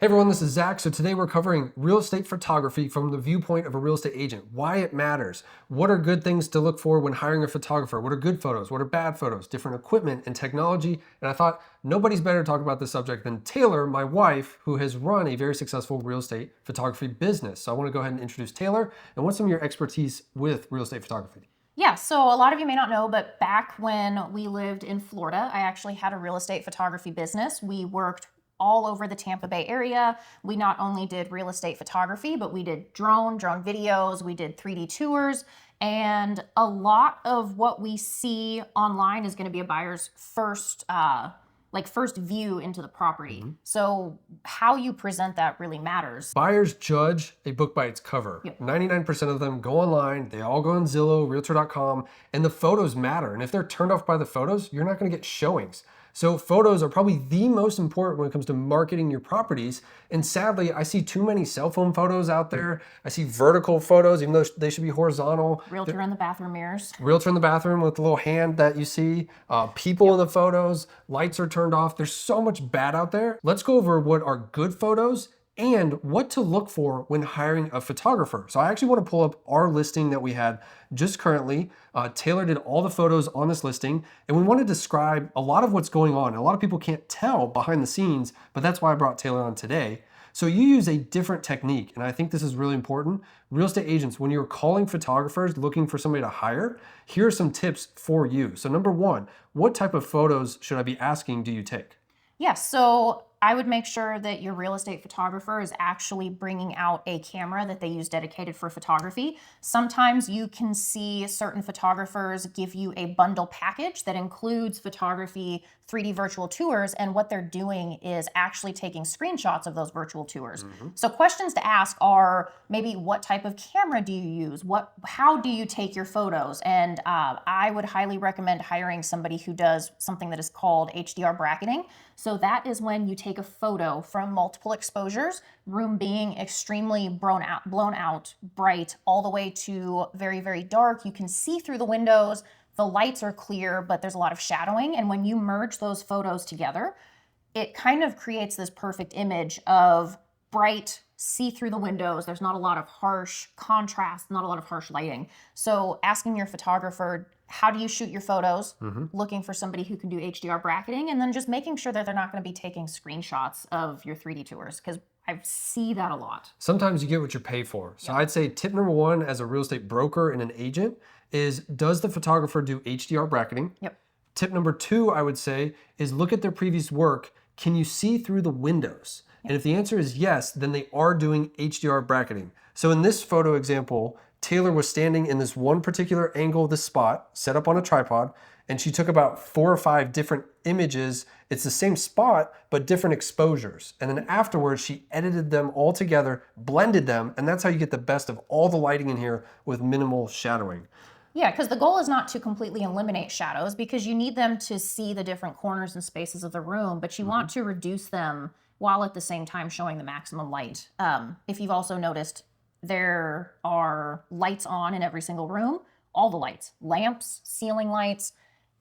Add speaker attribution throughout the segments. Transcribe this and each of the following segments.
Speaker 1: Hey everyone, this is Zach. So today we're covering real estate photography from the viewpoint of a real estate agent. Why it matters. What are good things to look for when hiring a photographer? What are good photos? What are bad photos? Different equipment and technology. And I thought nobody's better to talk about this subject than Taylor, my wife, who has run a very successful real estate photography business. So I want to go ahead and introduce Taylor and what's some of your expertise with real estate photography?
Speaker 2: Yeah, so a lot of you may not know, but back when we lived in Florida, I actually had a real estate photography business. We worked all over the Tampa Bay area. We not only did real estate photography, but we did drone videos, we did 3D tours, and a lot of what we see online is going to be a buyer's first view into the property. So how you present that really matters.
Speaker 1: Buyers judge a book by its cover.
Speaker 2: Yep.
Speaker 1: 99% of them go online, they all go on Zillow, Realtor.com, and the photos matter. And if they're turned off by the photos, you're not gonna get showings. So photos are probably the most important when it comes to marketing your properties. And sadly, I see too many cell phone photos out there. I see vertical photos, even though they should be horizontal.
Speaker 2: Realtor in the bathroom mirrors.
Speaker 1: Realtor in the bathroom with the little hand that you see. People in the photos, lights are turned off. There's so much bad out there. Let's go over what are good photos and what to look for when hiring a photographer. So I actually want to pull up our listing that we had just currently. Taylor did all the photos on this listing, and we want to describe a lot of what's going on. A lot of people can't tell behind the scenes, but that's why I brought Taylor on today. So you use a different technique, and I think this is really important. Real estate agents, when you're calling photographers looking for somebody to hire, here are some tips for you. So number one, what type of photos should I be asking do you take?
Speaker 2: Yeah, so I would make sure that your real estate photographer is actually bringing out a camera that they use dedicated for photography. Sometimes you can see certain photographers give you a bundle package that includes photography, 3D virtual tours, and what they're doing is actually taking screenshots of those virtual tours. So questions to ask are maybe what type of camera do you use? How do you take your photos? And I would highly recommend hiring somebody who does something that is called HDR bracketing. So that is when you take a photo from multiple exposures, room being extremely blown out, bright, all the way to very, very dark. You can see through the windows. The lights are clear, but there's a lot of shadowing. And when you merge those photos together, it kind of creates this perfect image of bright, see through the windows. There's not a lot of harsh contrast, not a lot of harsh lighting. So asking your photographer, how do you shoot your photos? Looking for somebody who can do HDR bracketing, and then just making sure that they're not going to be taking screenshots of your 3D tours, because I see that a lot.
Speaker 1: Sometimes you get what you pay for. So I'd say tip number one as a real estate broker and an agent is, does the photographer do HDR bracketing?
Speaker 2: Yep.
Speaker 1: Tip number two, I would say, is look at their previous work. Can you see through the windows? And if the answer is yes, then they are doing HDR bracketing. So in this photo example, Taylor was standing in this one particular angle of the spot, set up on a tripod, and she took about 4 or 5 different images. It's the same spot, but different exposures. And then afterwards, she edited them all together, blended them, and that's how you get the best of all the lighting in here with minimal shadowing.
Speaker 2: Yeah, because the goal is not to completely eliminate shadows, because you need them to see the different corners and spaces of the room, but you want to reduce them while at the same time showing the maximum light. If you've also noticed, there are lights on in every single room, all the lights, lamps, ceiling lights.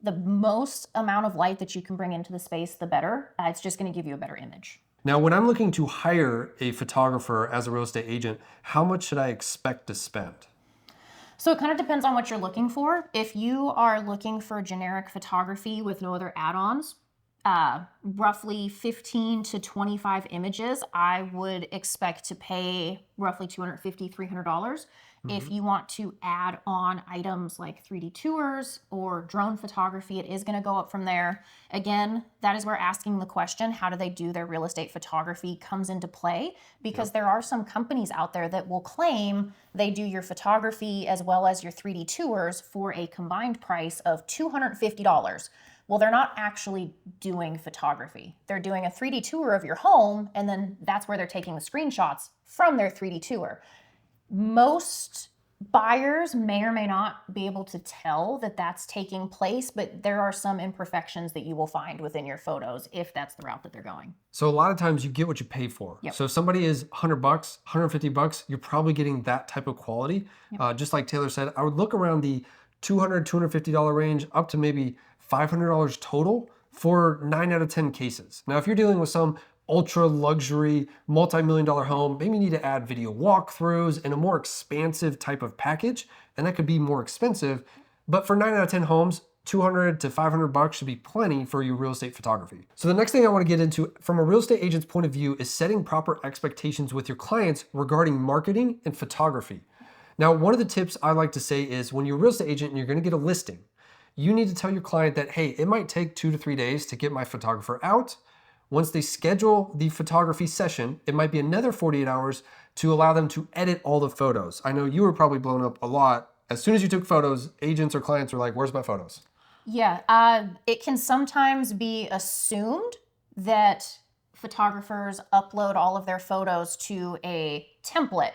Speaker 2: The most amount of light that you can bring into the space, the better. It's just going to give you a better image.
Speaker 1: Now, when I'm looking to hire a photographer as a real estate agent, how much should I expect to spend?
Speaker 2: So it kind of depends on what you're looking for. If you are looking for generic photography with no other add-ons, roughly 15 to 25 images, I would expect to pay roughly $250, $300. If you want to add on items like 3D tours or drone photography, it is going to go up from there. Again, that is where asking the question, how do they do their real estate photography, comes into play, because there are some companies out there that will claim they do your photography as well as your 3D tours for a combined price of $250. Well, they're not actually doing photography. They're doing a 3D tour of your home, and then that's where they're taking the screenshots from their 3D tour. Most buyers may or may not be able to tell that that's taking place, but there are some imperfections that you will find within your photos if that's the route that they're going.
Speaker 1: So a lot of times you get what you pay for.
Speaker 2: Yep.
Speaker 1: So if somebody is $100, $150, you're probably getting that type of quality. Just like Taylor said, I would look around the $200, $250 range up to maybe $500 total for 9 out of 10 cases. Now, if you're dealing with some ultra luxury, multi-million dollar home, maybe you need to add video walkthroughs and a more expansive type of package, and that could be more expensive. But for 9 out of 10 homes, 200 to 500 bucks should be plenty for your real estate photography. So the next thing I want to get into from a real estate agent's point of view is setting proper expectations with your clients regarding marketing and photography. Now, one of the tips I like to say is when you're a real estate agent and you're going to get a listing, you need to tell your client that, hey, it might take 2 to 3 days to get my photographer out. Once they schedule the photography session, it might be another 48 hours to allow them to edit all the photos. I know you were probably blown up a lot. As soon as you took photos, agents or clients were like, where's my photos?
Speaker 2: Yeah, it can sometimes be assumed that photographers upload all of their photos to a template.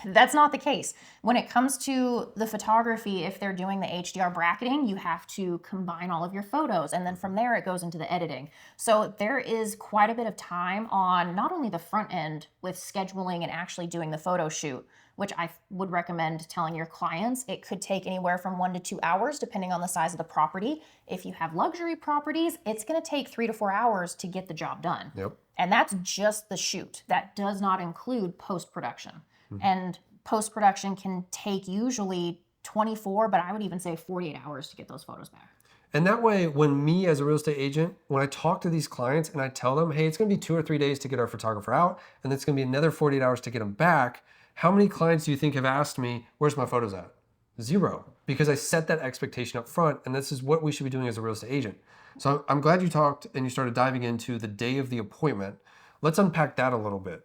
Speaker 2: That's not the case. When it comes to the photography, if they're doing the HDR bracketing, you have to combine all of your photos, and then from there it goes into the editing. So there is quite a bit of time on not only the front end with scheduling and actually doing the photo shoot, which I would recommend telling your clients. It could take anywhere from 1 to 2 hours, depending on the size of the property. If you have luxury properties, it's gonna take 3 to 4 hours to get the job done.
Speaker 1: Yep.
Speaker 2: And that's just the shoot. That does not include post-production. And post-production can take usually 24, but I would even say 48 hours to get those photos back.
Speaker 1: And that way, when me as a real estate agent, when I talk to these clients and I tell them, hey, it's gonna be 2 or 3 days to get our photographer out, and it's gonna be another 48 hours to get them back, how many clients do you think have asked me, where's my photos at? 0, because I set that expectation up front, and this is what we should be doing as a real estate agent. So I'm glad you talked and you started diving into the day of the appointment. Let's unpack that a little bit.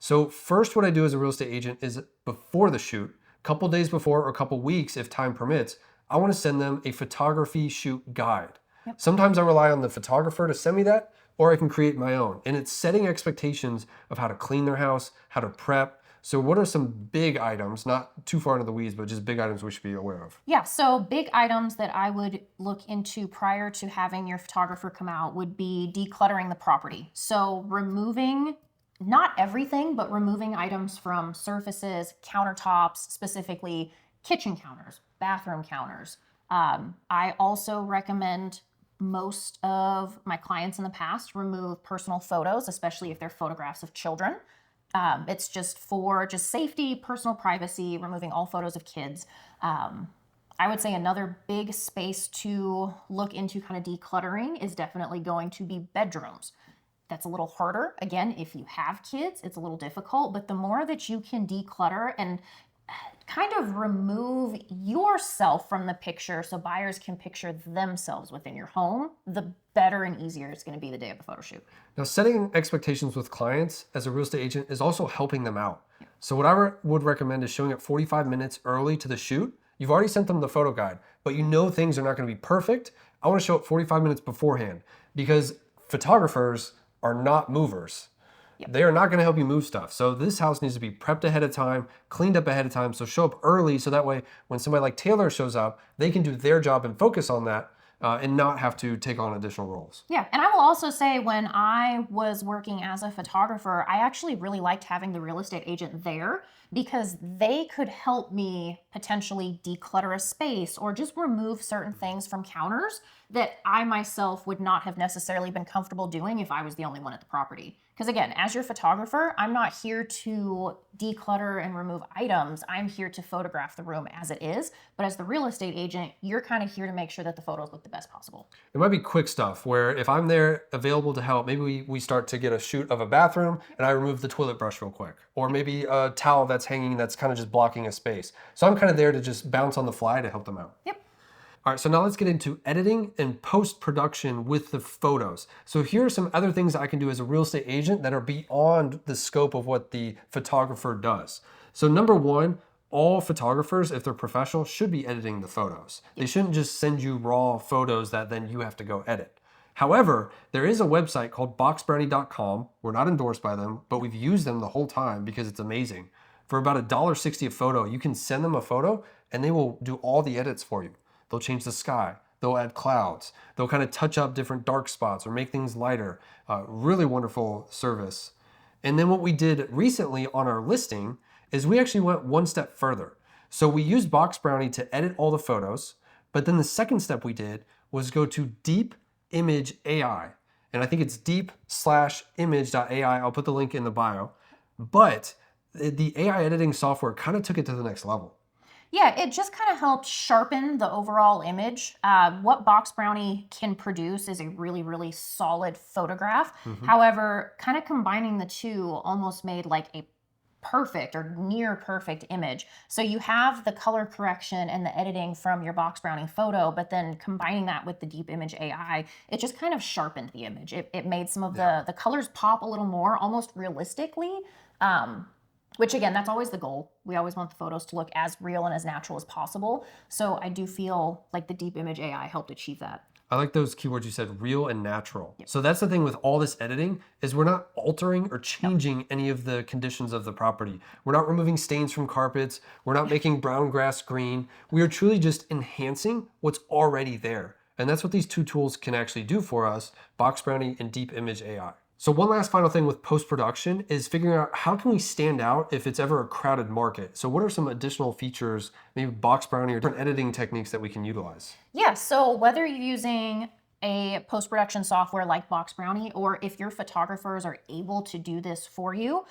Speaker 1: So first, what I do as a real estate agent is before the shoot, a couple days before or a couple weeks, if time permits, I want to send them a photography shoot guide. Sometimes I rely on the photographer to send me that, or I can create my own. And it's setting expectations of how to clean their house, how to prep. So what are some big items, not too far into the weeds, but just big items we should be aware of?
Speaker 2: Yeah, so big items that I would look into prior to having your photographer come out would be decluttering the property. So removing, not everything, but removing items from surfaces, countertops, specifically kitchen counters, bathroom counters. I also recommend most of my clients in the past remove personal photos, especially if they're photographs of children. It's just for safety, personal privacy, removing all photos of kids. I would say another big space to look into kind of decluttering is definitely going to be bedrooms. That's a little harder. Again, if you have kids, it's a little difficult, but the more that you can declutter and kind of remove yourself from the picture so buyers can picture themselves within your home, the better and easier it's going to be the day of the photo shoot.
Speaker 1: Now, setting expectations with clients as a real estate agent is also helping them out. So what I would recommend is showing up 45 minutes early to the shoot. You've already sent them the photo guide, but you know things are not going to be perfect. I want to show up 45 minutes beforehand because photographers are not movers. They are not going to help you move stuff. So this house needs to be prepped ahead of time, cleaned up ahead of time. So show up early so that way when somebody like Taylor shows up, they can do their job and focus on that and not have to take on additional roles.
Speaker 2: Yeah, and I will also say when I was working as a photographer, I actually really liked having the real estate agent there because they could help me potentially declutter a space or just remove certain things from counters that I myself would not have necessarily been comfortable doing if I was the only one at the property. Because again, as your photographer, I'm not here to declutter and remove items. I'm here to photograph the room as it is. But as the real estate agent, you're kind of here to make sure that the photos look the best possible.
Speaker 1: It might be quick stuff where if I'm there available to help, maybe we start to get a shoot of a bathroom and I remove the toilet brush real quick. Or maybe a towel that's hanging that's kind of just blocking a space. So I'm kind of there to just bounce on the fly to help them out.
Speaker 2: Yep.
Speaker 1: All right, so now let's get into editing and post-production with the photos. So here are some other things I can do as a real estate agent that are beyond the scope of what the photographer does. So number one, all photographers, if they're professional, should be editing the photos. They shouldn't just send you raw photos that then you have to go edit. However, there is a website called boxbrownie.com. We're not endorsed by them, but we've used them the whole time because it's amazing. For about $1.60 a photo, you can send them a photo and they will do all the edits for you. They'll change the sky. They'll add clouds. They'll kind of touch up different dark spots or make things lighter. Really wonderful service. And then what we did recently on our listing is we actually went one step further. So we used Box Brownie to edit all the photos, but then the second step we did was go to Deep Image AI. and I think it's deep/image.ai. I'll put the link in the bio. But the AI editing software kind of took it to the next level.
Speaker 2: Yeah, it just kind of helped sharpen the overall image. What Box Brownie can produce is a really, really solid photograph. However, kind of combining the two almost made like a perfect or near perfect image. So you have the color correction and the editing from your Box Brownie photo, but then combining that with the Deep Image AI, it just kind of sharpened the image. It made some of the colors pop a little more, almost realistically. Which again, that's always the goal. We always want the photos to look as real and as natural as possible. So I do feel like the Deep Image AI helped achieve that.
Speaker 1: I like those keywords you said, real and natural. Yep. So that's the thing with all this editing is we're not altering or changing any of the conditions of the property. We're not removing stains from carpets. We're not making brown grass green. We are truly just enhancing what's already there. And that's what these two tools can actually do for us, Box Brownie and Deep Image AI. So one last final thing with post-production is figuring out how can we stand out if it's ever a crowded market. So what are some additional features, maybe Box Brownie or different editing techniques that we can utilize?
Speaker 2: Yeah, so whether you're using a post-production software like Box Brownie, or if your photographers are able to do this for you,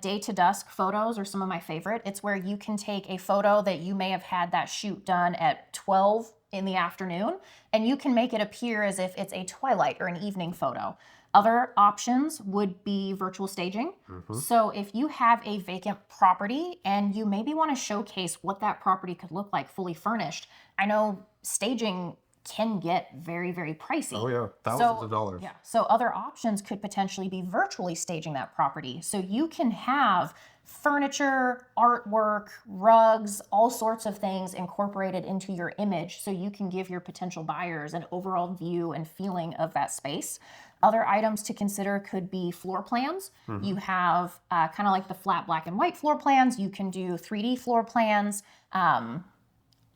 Speaker 2: day to dusk photos are some of my favorite. It's where you can take a photo that you may have had that shoot done at 12 in the afternoon, and you can make it appear as if it's a twilight or an evening photo. Other options would be virtual staging. So if you have a vacant property and you maybe want to showcase what that property could look like fully furnished, I know staging can get very, very pricey.
Speaker 1: Oh yeah, thousands of dollars.
Speaker 2: Yeah, so other options could potentially be virtually staging that property. So you can have furniture, artwork, rugs, all sorts of things incorporated into your image so you can give your potential buyers an overall view and feeling of that space. Other items to consider could be floor plans. You have kind of like the flat black and white floor plans. You can do 3D floor plans, item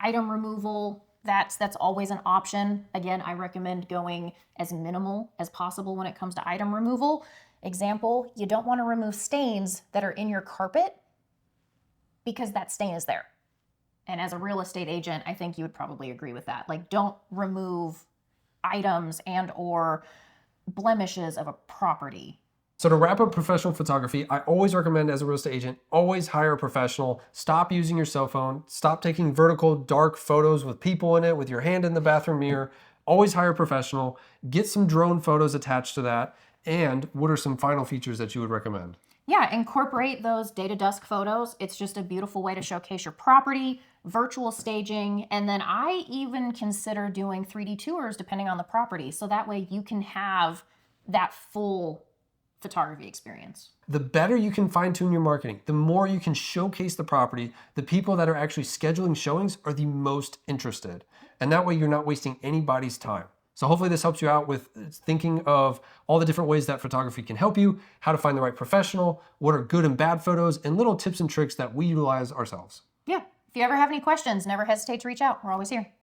Speaker 2: removal. That's always an option. Again, I recommend going as minimal as possible when it comes to item removal. Example, you don't want to remove stains that are in your carpet because that stain is there. And as a real estate agent, I think you would probably agree with that. Like, don't remove items and or blemishes of a property.
Speaker 1: So to wrap up professional photography, I always recommend as a real estate agent, always hire a professional. Stop using your cell phone. Stop taking vertical, dark photos with people in it, with your hand in the bathroom mirror. Always hire a professional. Get some drone photos attached to that. And what are some final features that you would recommend?
Speaker 2: Yeah, incorporate those day to dusk photos. It's just a beautiful way to showcase your property, virtual staging, and then I even consider doing 3D tours depending on the property. So that way you can have that full photography experience.
Speaker 1: The better you can fine tune your marketing, the more you can showcase the property, the people that are actually scheduling showings are the most interested. And that way you're not wasting anybody's time. So hopefully this helps you out with thinking of all the different ways that photography can help you, how to find the right professional, what are good and bad photos, and little tips and tricks that we utilize ourselves.
Speaker 2: Yeah, if you ever have any questions, never hesitate to reach out. We're always here.